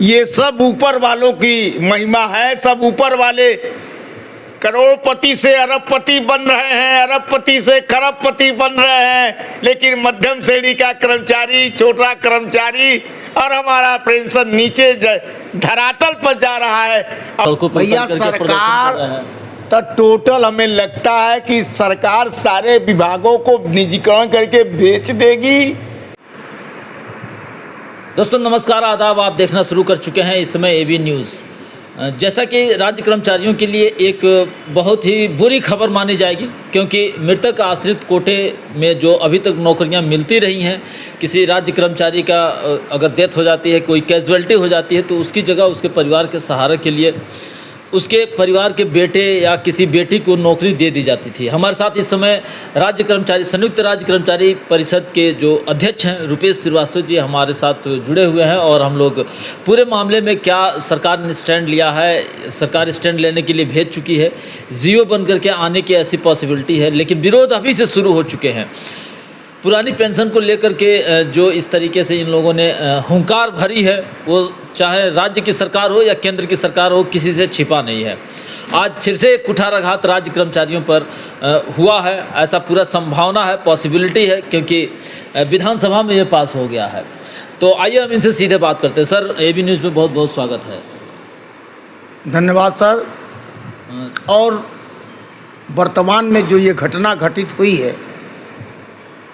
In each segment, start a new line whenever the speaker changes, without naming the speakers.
ये सब ऊपर वालों की महिमा है। सब ऊपर वाले करोड़पति से अरबपति बन रहे हैं, अरबपति से खरबपति बन रहे हैं, लेकिन मध्यम श्रेणी का कर्मचारी, छोटा कर्मचारी और हमारा पेंशन नीचे धरातल पर जा रहा है। अब भैया सरकार तो टोटल हमें लगता है कि सरकार सारे विभागों को निजीकरण करके बेच देगी।
दोस्तों नमस्कार, आदाब। आप देखना शुरू कर चुके हैं इस समय एबी न्यूज़। जैसा कि राज्य कर्मचारियों के लिए एक बहुत ही बुरी खबर मानी जाएगी, क्योंकि मृतक आश्रित कोटे में जो अभी तक नौकरियां मिलती रही हैं, किसी राज्य कर्मचारी का अगर डेथ हो जाती है, कोई कैजुअल्टी हो जाती है, तो उसकी जगह उसके परिवार के सहारे के लिए उसके परिवार के बेटे या किसी बेटी को नौकरी दे दी जाती थी। हमारे साथ इस समय राज्य कर्मचारी संयुक्त राज्य कर्मचारी परिषद के जो अध्यक्ष हैं रुपेश श्रीवास्तव जी हमारे साथ जुड़े हुए हैं, और हम लोग पूरे मामले में क्या सरकार ने स्टैंड लिया है, सरकार स्टैंड लेने के लिए भेज चुकी है, जीओ बन करके आने की ऐसी पॉसिबिलिटी है, लेकिन विरोध अभी से शुरू हो चुके हैं। पुरानी पेंशन को लेकर के जो इस तरीके से इन लोगों ने हुंकार भरी है, वो चाहे राज्य की सरकार हो या केंद्र की सरकार हो, किसी से छिपा नहीं है। आज फिर से कुठाराघात राज्य कर्मचारियों पर हुआ है, ऐसा पूरा संभावना है, पॉसिबिलिटी है, क्योंकि विधानसभा में ये पास हो गया है। तो आइए हम इनसे सीधे बात करते हैं। सर, एबी न्यूज़ में बहुत बहुत स्वागत है।
धन्यवाद सर। और वर्तमान में जो ये घटना घटित हुई है,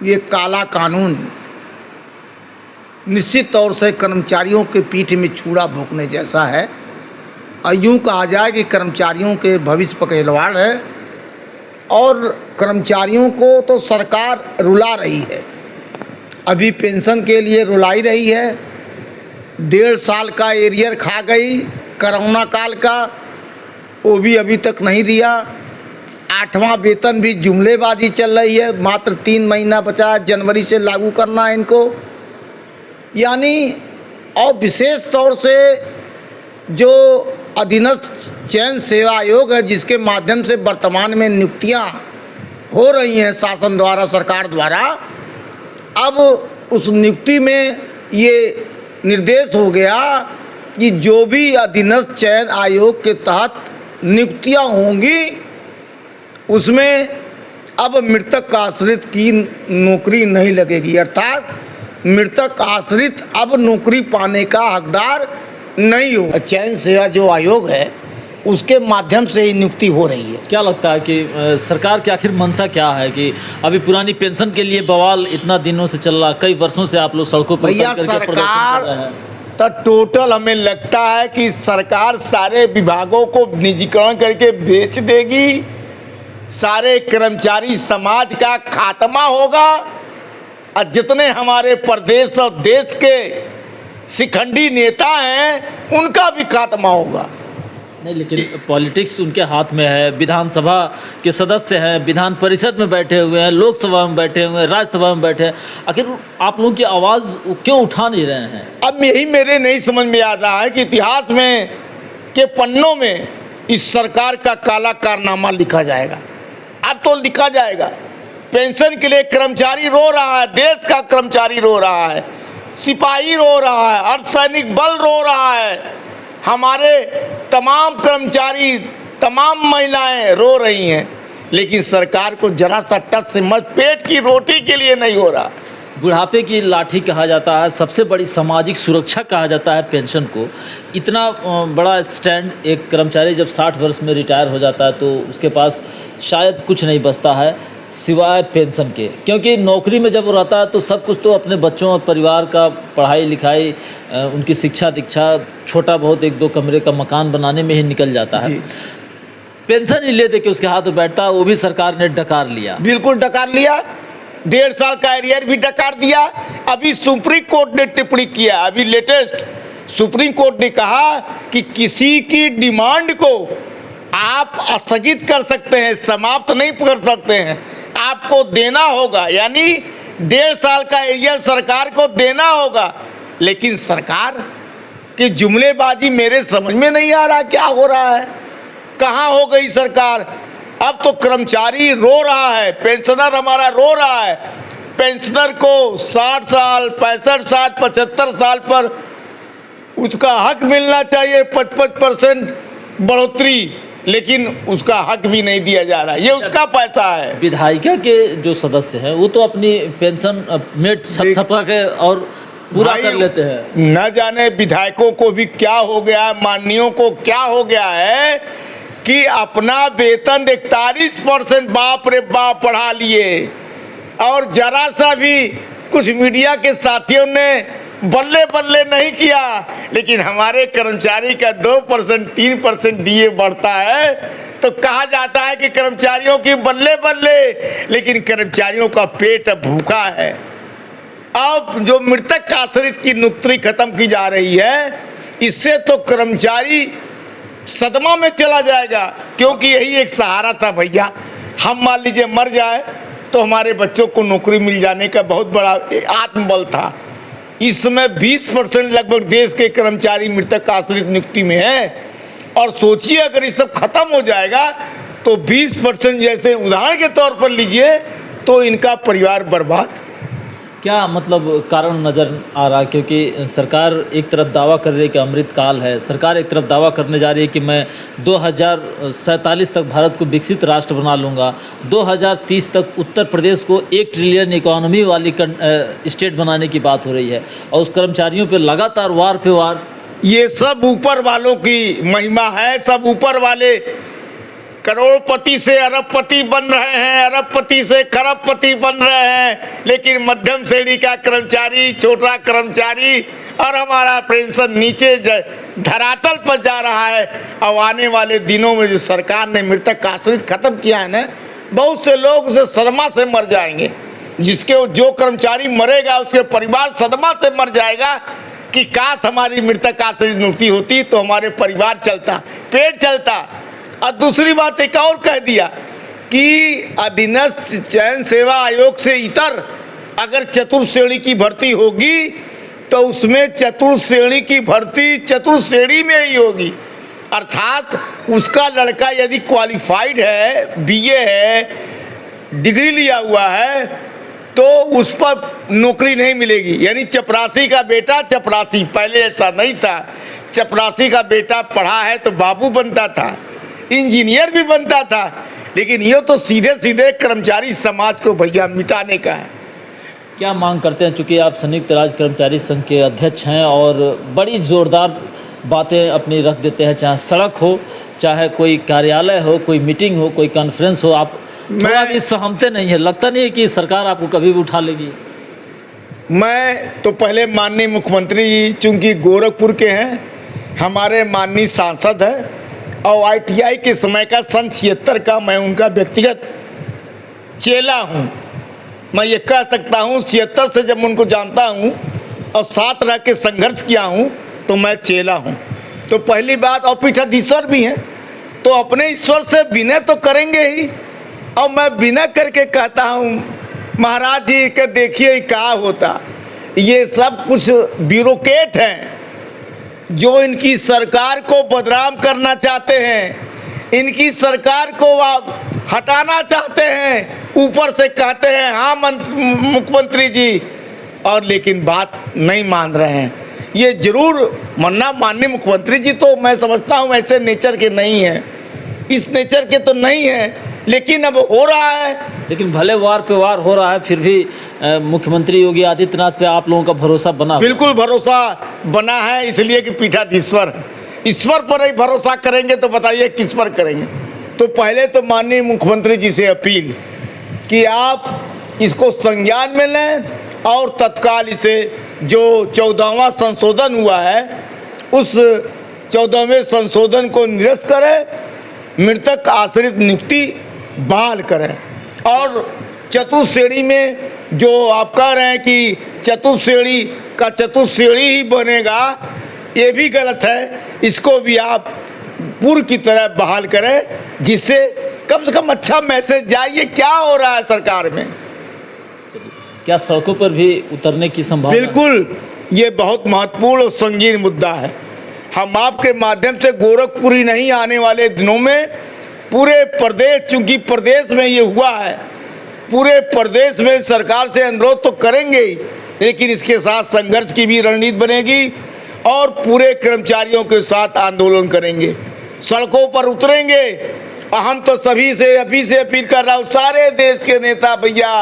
ये काला कानून निश्चित तौर से कर्मचारियों के पीठ में छुरा भोंकने जैसा है, और यूँ कहा जाए कि कर्मचारियों के भविष्य पर खिलवाड़ है। और कर्मचारियों को तो सरकार रुला रही है, अभी पेंशन के लिए रुलाई रही है। 1.5 साल का एरियर खा गई कोरोना काल का, वो भी अभी तक नहीं दिया। 8वां वेतन भी जुमलेबाजी चल रही है, मात्र 3 महीना बचा, जनवरी से लागू करना है इनको। यानी और विशेष तौर से जो अधीनस्थ चयन सेवा आयोग है, जिसके माध्यम से वर्तमान में नियुक्तियां हो रही हैं शासन द्वारा, सरकार द्वारा, अब उस नियुक्ति में ये निर्देश हो गया कि जो भी अधीनस्थ चयन आयोग के तहत नियुक्तियां होंगी, उसमें अब मृतक आश्रित की नौकरी नहीं लगेगी, अर्थात मृतक आश्रित अब नौकरी पाने का हकदार नहीं हो। चयन सेवा जो आयोग है, उसके माध्यम से ही नियुक्ति हो रही है।
क्या लगता है कि सरकार की आखिर मंशा क्या है कि अभी पुरानी पेंशन के लिए बवाल इतना दिनों से चल रहा, कई वर्षों से आप लोग सड़कों पर
भैया सरकार तो टोटल हमें लगता है कि सरकार सारे विभागों को निजीकरण करके बेच देगी, सारे कर्मचारी समाज का खात्मा होगा, और जितने हमारे प्रदेश और देश के शिखंडी नेता हैं उनका भी खात्मा होगा।
नहीं, लेकिन पॉलिटिक्स उनके हाथ में है। विधानसभा के सदस्य हैं, विधान परिषद में बैठे हुए हैं, लोकसभा में बैठे हुए हैं, राज्यसभा में बैठे हैं, आखिर आप लोगों की आवाज़ क्यों उठा नहीं रहे हैं?
अब यही मेरे नहीं समझ में आ रहा है कि इतिहास में के पन्नों में इस सरकार का काला कारनामा लिखा जाएगा। अब तो लिखा जाएगा। पेंशन के लिए कर्मचारी रो रहा है, देश का कर्मचारी रो रहा है, सिपाही रो रहा है, अर्धसैनिक बल रो रहा है, हमारे तमाम कर्मचारी, तमाम महिलाएं रो रही हैं, लेकिन सरकार को जरा सा टच से मत, पेट की रोटी के लिए नहीं हो रहा।
बुढ़ापे की लाठी कहा जाता है, सबसे बड़ी सामाजिक सुरक्षा कहा जाता है पेंशन को। इतना बड़ा स्टैंड एक कर्मचारी जब 60 वर्ष में रिटायर हो जाता है, तो उसके पास शायद कुछ नहीं बचता है सिवाय पेंशन के, क्योंकि नौकरी में जब वो रहता है तो सब कुछ तो अपने बच्चों और परिवार का पढ़ाई लिखाई, उनकी शिक्षा दीक्षा, छोटा बहुत 1-2 कमरे का मकान बनाने में ही निकल जाता है। पेंशन ही ले दे के उसके हाथ में बैठता है, वो भी सरकार ने डकार लिया।
बिल्कुल डकार लिया। 1.5 साल का एरियर भी डकार दिया। अभी सुप्रीम कोर्ट ने टिप्पणी किया, अभी लेटेस्ट सुप्रीम कोर्ट ने कहा कि किसी की डिमांड को आप स्थगित कर सकते हैं, समाप्त नहीं कर सकते हैं, आपको देना होगा। यानी 1.5 साल का एरियर सरकार को देना होगा, लेकिन सरकार की जुमलेबाजी मेरे समझ में नहीं आ रहा क्या हो रहा है, कहाँ हो गई सरकार। अब तो कर्मचारी रो रहा है, पेंशनर हमारा रो रहा है। पेंशनर को 60 साल, 65 साल, 75 साल पर उसका हक मिलना चाहिए 55% बढ़ोतरी, लेकिन उसका हक भी नहीं दिया जा रहा। ये उसका पैसा है।
विधायिका के जो सदस्य हैं वो तो अपनी पेंशन मेट थपा के और पूरा
भाई,
कर लेते हैं।
न जाने विधायकों को भी क्या हो गया है, माननीयों को क्या हो गया है कि अपना वेतन 41% बाप रे बाप बढ़ा लिए, और जरा सा भी कुछ मीडिया के साथियों ने बल्ले बल्ले नहीं किया, लेकिन हमारे कर्मचारी का 2% 3% डीए बढ़ता है तो कहा जाता है कि कर्मचारियों की बल्ले बल्ले, लेकिन कर्मचारियों का पेट भूखा है। अब जो मृतक आश्रित की नौकरी खत्म की जा रही है, इससे तो कर्मचारी सदमा में चला जाएगा, क्योंकि यही एक सहारा था भैया। हम मान लीजिए मर जाए तो हमारे बच्चों को नौकरी मिल जाने का बहुत बड़ा आत्मबल था। इस समय 20% लगभग देश के कर्मचारी मृतक आश्रित नियुक्ति में है, और सोचिए अगर ये सब खत्म हो जाएगा तो 20% जैसे उदाहरण के तौर पर लीजिए तो इनका परिवार बर्बाद।
क्या मतलब कारण नज़र आ रहा है? क्योंकि सरकार एक तरफ दावा कर रही है कि अमृतकाल है, सरकार एक तरफ दावा करने जा रही है कि मैं 2047 तक भारत को विकसित राष्ट्र बना लूँगा, 2030 तक उत्तर प्रदेश को 1 ट्रिलियन इकोनॉमी वाली स्टेट बनाने की बात हो रही है, और उस कर्मचारियों पे लगातार वार पे वार।
ये सब ऊपर वालों की महिमा है। सब ऊपर वाले करोड़पति से अरबपति बन रहे हैं, अरबपति से खरबपति बन रहे हैं, लेकिन मध्यम श्रेणी का कर्मचारी, छोटा कर्मचारी और हमारा पेंशन नीचे धरातल पर जा रहा है। अब आने वाले दिनों में जो सरकार ने मृतक आश्रित खत्म किया है ना, बहुत से लोग उसे सदमा से मर जाएंगे। जिसके जो कर्मचारी मरेगा उसके परिवार सदमा से मर जाएगा कि काश हमारी मृतक आश्रित नियुक्ति होती तो हमारे परिवार चलता, पेट चलता। और दूसरी बात एक और कह दिया कि अधीनस्थ चयन सेवा आयोग से इतर अगर चतुर्थ श्रेणी की भर्ती होगी तो उसमें चतुर्थ श्रेणी की भर्ती चतुर्थ श्रेणी में ही होगी, अर्थात उसका लड़का यदि क्वालिफाइड है, बीए है, डिग्री लिया हुआ है, तो उस पर नौकरी नहीं मिलेगी। यानी चपरासी का बेटा चपरासी, पहले ऐसा नहीं था। चपरासी का बेटा पढ़ा है तो बाबू बनता था, इंजीनियर भी बनता था, लेकिन ये तो सीधे सीधे कर्मचारी समाज को भैया मिटाने का है।
क्या मांग करते हैं? चूँकि आप संयुक्त राज्य कर्मचारी संघ के अध्यक्ष हैं और बड़ी ज़ोरदार बातें अपनी रख देते हैं, चाहे सड़क हो, चाहे कोई कार्यालय हो, कोई मीटिंग हो, कोई कॉन्फ्रेंस हो, आप थोड़ा भी सहमते नहीं है? लगता नहीं है कि सरकार आपको कभी भी उठा लेगी?
मैं तो पहले माननीय मुख्यमंत्री जी चूँकि गोरखपुर के हैं, हमारे माननीय सांसद हैं, और ITI के समय का सन 76 का मैं उनका व्यक्तिगत चेला हूँ। मैं ये कह सकता हूँ 76 से जब उनको जानता हूँ और साथ रह के संघर्ष किया हूँ तो मैं चेला हूँ। तो पहली बात, और पीठाधीश्वर भी हैं, तो अपने ईश्वर से विनय तो करेंगे ही। और मैं विनय करके कहता हूँ महाराज जी के देखिए क्या होता, ये सब कुछ ब्यूरोक्रेट हैं जो इनकी सरकार को बदनाम करना चाहते हैं, इनकी सरकार को आप हटाना चाहते हैं, ऊपर से कहते हैं हाँ मुख्यमंत्री जी, और लेकिन बात नहीं मान रहे हैं। ये जरूर मन्ना माननीय मुख्यमंत्री जी तो मैं समझता हूँ ऐसे नेचर के नहीं हैं, इस नेचर के तो नहीं हैं, लेकिन अब हो रहा है।
लेकिन भले वार पे वार हो रहा है, फिर भी मुख्यमंत्री योगी आदित्यनाथ पे आप लोगों का भरोसा बना?
बिल्कुल भरोसा बना है, इसलिए कि पीठाधीश्वर ईश्वर पर ही भरोसा करेंगे तो बताइए किस पर करेंगे। तो पहले तो माननीय मुख्यमंत्री जी से अपील कि आप इसको संज्ञान में लें और तत्काल इसे जो 14वां संशोधन हुआ है उस 14वें संशोधन को निरस्त करें, मृतक आश्रित नियुक्ति बहाल करें। और चतुर्थ श्रेणी में जो आप कह रहे हैं कि चतुर्थ श्रेणी का चतुर्थ श्रेणी ही बनेगा, ये भी गलत है। इसको भी आप पूर्व की तरह बहाल करें, जिससे कम से कम अच्छा मैसेज जाए ये क्या हो रहा है सरकार में।
क्या सड़कों पर भी उतरने की संभावना?
बिल्कुल, ये बहुत महत्वपूर्ण और संगीन मुद्दा है। हम आपके माध्यम से गोरखपुर ही नहीं, आने वाले दिनों में पूरे प्रदेश, चूंकि प्रदेश में ये हुआ है, पूरे प्रदेश में सरकार से अनुरोध तो करेंगे ही, लेकिन इसके साथ संघर्ष की भी रणनीति बनेगी और पूरे कर्मचारियों के साथ आंदोलन करेंगे, सड़कों पर उतरेंगे। और हम तो सभी से अभी से अपील कर रहा हूँ, सारे देश के नेता भैया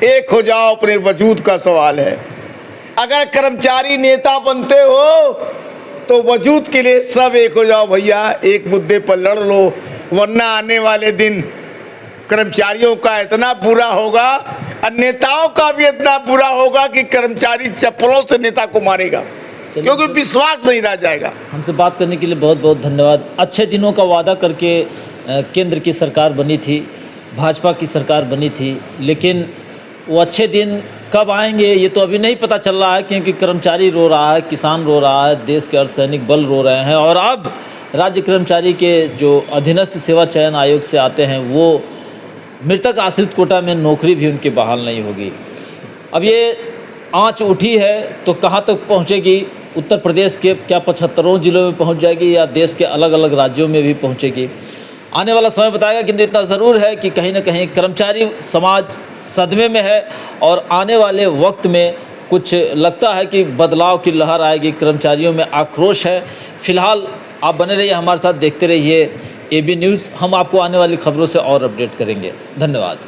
एक हो जाओ, अपने वजूद का सवाल है। अगर कर्मचारी नेता बनते हो तो वजूद के लिए सब एक हो जाओ भैया, एक मुद्दे पर लड़ लो, वरना आने वाले दिन कर्मचारियों का इतना बुरा होगा और नेताओं का भी इतना बुरा होगा कि कर्मचारी चप्पलों से नेता को मारेगा, क्योंकि विश्वास नहीं रह जाएगा।
हमसे बात करने के लिए बहुत बहुत धन्यवाद। अच्छे दिनों का वादा करके केंद्र की सरकार बनी थी, भाजपा की सरकार बनी थी, लेकिन वो अच्छे दिन कब आएंगे ये तो अभी नहीं पता चल रहा है, क्योंकि कर्मचारी रो रहा है, किसान रो रहा है, देश के अर्धसैनिक बल रो रहे हैं, और अब राज्य कर्मचारी के जो अधीनस्थ सेवा चयन आयोग से आते हैं वो मृतक आश्रित कोटा में नौकरी भी उनकी बहाल नहीं होगी। अब ये आंच उठी है तो कहाँ तक पहुँचेगी? उत्तर प्रदेश के क्या 75 जिलों में पहुँच जाएगी या देश के अलग अलग राज्यों में भी पहुँचेगी? आने वाला समय बताएगा, किंतु इतना ज़रूर है कि कहीं ना कहीं कर्मचारी समाज सदमे में है और आने वाले वक्त में कुछ लगता है कि बदलाव की लहर आएगी, कर्मचारियों में आक्रोश है। फिलहाल आप बने रहिए हमारे साथ, देखते रहिए एबी न्यूज़। हम आपको आने वाली खबरों से और अपडेट करेंगे। धन्यवाद।